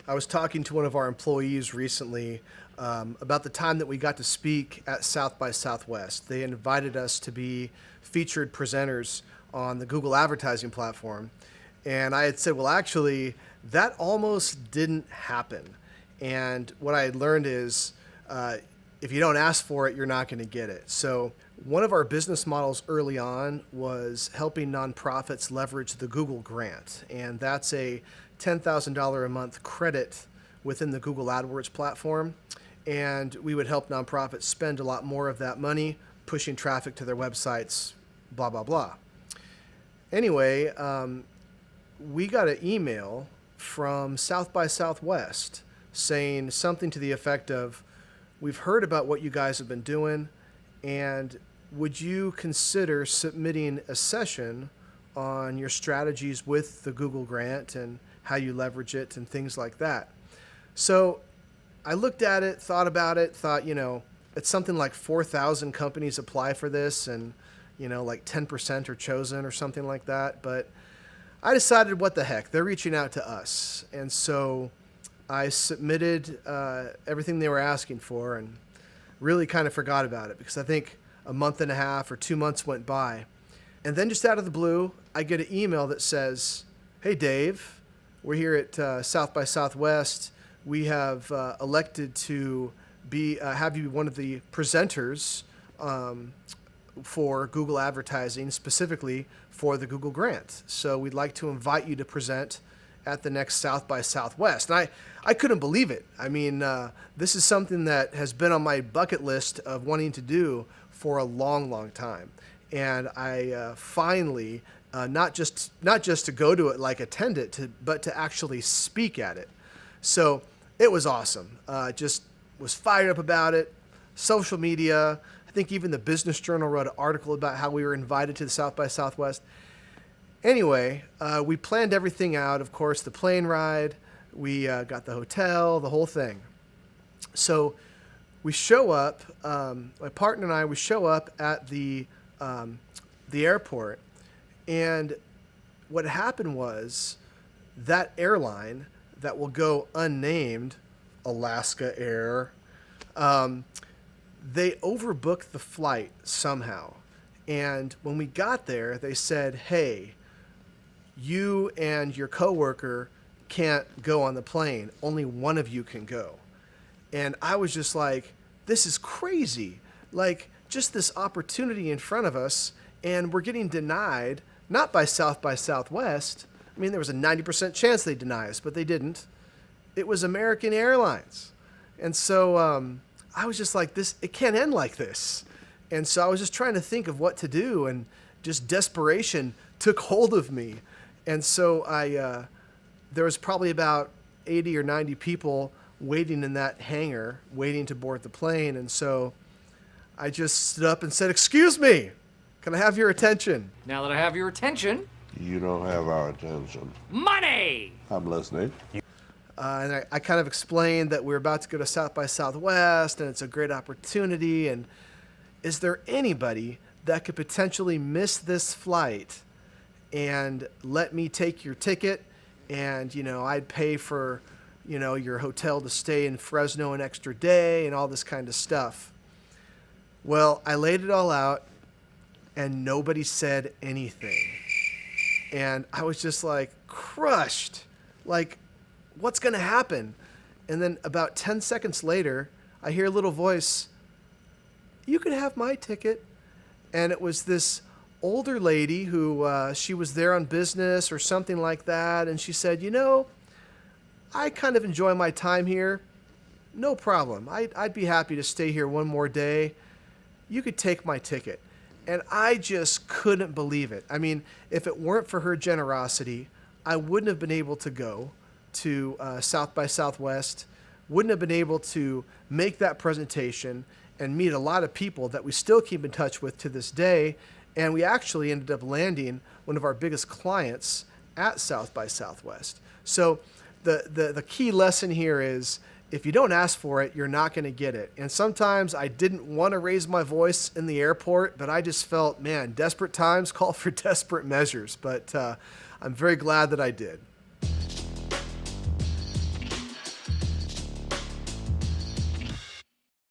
I was talking to one of our employees recently about the time that we got to speak at South by Southwest. They invited us to be featured presenters on the Google advertising platform. And I had said, well, actually, that almost didn't happen. And what I had learned is if you don't ask for it, you're not going to get it. So one of our business models early on was helping nonprofits leverage the Google grant. And that's a $10,000 a month credit within the Google AdWords platform. And we would help nonprofits spend a lot more of that money pushing traffic to their websites, blah, blah, blah. Anyway, we got an email from South by Southwest saying something to the effect of, we've heard about what you guys have been doing, and would you consider submitting a session on your strategies with the Google grant and how you leverage it and things like that? So I looked at it, thought about it, thought, it's something like 4,000 companies apply for this and, like 10% are chosen or something like that. But I decided, what the heck, they're reaching out to us. And so I submitted everything they were asking for and really kind of forgot about it because I think a month and a half or 2 months went by. And then just out of the blue, I get an email that says, hey, Dave, we're here at South by Southwest. We have elected to have you one of the presenters for Google advertising, specifically for the Google grant. So we'd like to invite you to present at the next South by Southwest. And I couldn't believe it. I mean, this is something that has been on my bucket list of wanting to do for a long, long time. And I finally, not just to go to it, like attend it, but to actually speak at it. So it was awesome. Just was fired up about it. Social media. I think even the Business Journal wrote an article about how we were invited to the South by Southwest. Anyway, we planned everything out. Of course, the plane ride. We got the hotel, the whole thing. So we show up. My partner and I, we show up at the airport, and what happened was that airline that will go unnamed, Alaska Air, they overbooked the flight somehow. And when we got there, they said, hey, you and your coworker can't go on the plane. Only one of you can go. And I was just like, this is crazy. Like, just this opportunity in front of us, and we're getting denied, not by Southwest. I mean, there was a 90% chance they'd deny us, but they didn't. It was American Airlines. And so I was just like, it can't end like this. And so I was just trying to think of what to do, and just desperation took hold of me. And so there was probably about 80 or 90 people waiting in that hangar, waiting to board the plane. And so I just stood up and said, excuse me, can I have your attention? Now that I have your attention. You don't have our attention. Money! I'm listening. And I kind of explained that we're about to go to South by Southwest, and it's a great opportunity. And is there anybody that could potentially miss this flight and let me take your ticket? And, I'd pay for, your hotel to stay in Fresno an extra day and all this kind of stuff. Well, I laid it all out, and nobody said anything. And I was just like crushed. Like, what's going to happen? And then about 10 seconds later, I hear a little voice, you could have my ticket. And it was this older lady who she was there on business or something like that. And she said, I kind of enjoy my time here. No problem. I'd be happy to stay here one more day. You could take my ticket. And I just couldn't believe it. I mean, if it weren't for her generosity, I wouldn't have been able to go to South by Southwest, wouldn't have been able to make that presentation and meet a lot of people that we still keep in touch with to this day. And we actually ended up landing one of our biggest clients at South by Southwest. So the key lesson here is, if you don't ask for it, you're not going to get it. And sometimes I didn't want to raise my voice in the airport, but I just felt, man, desperate times call for desperate measures. But I'm very glad that I did.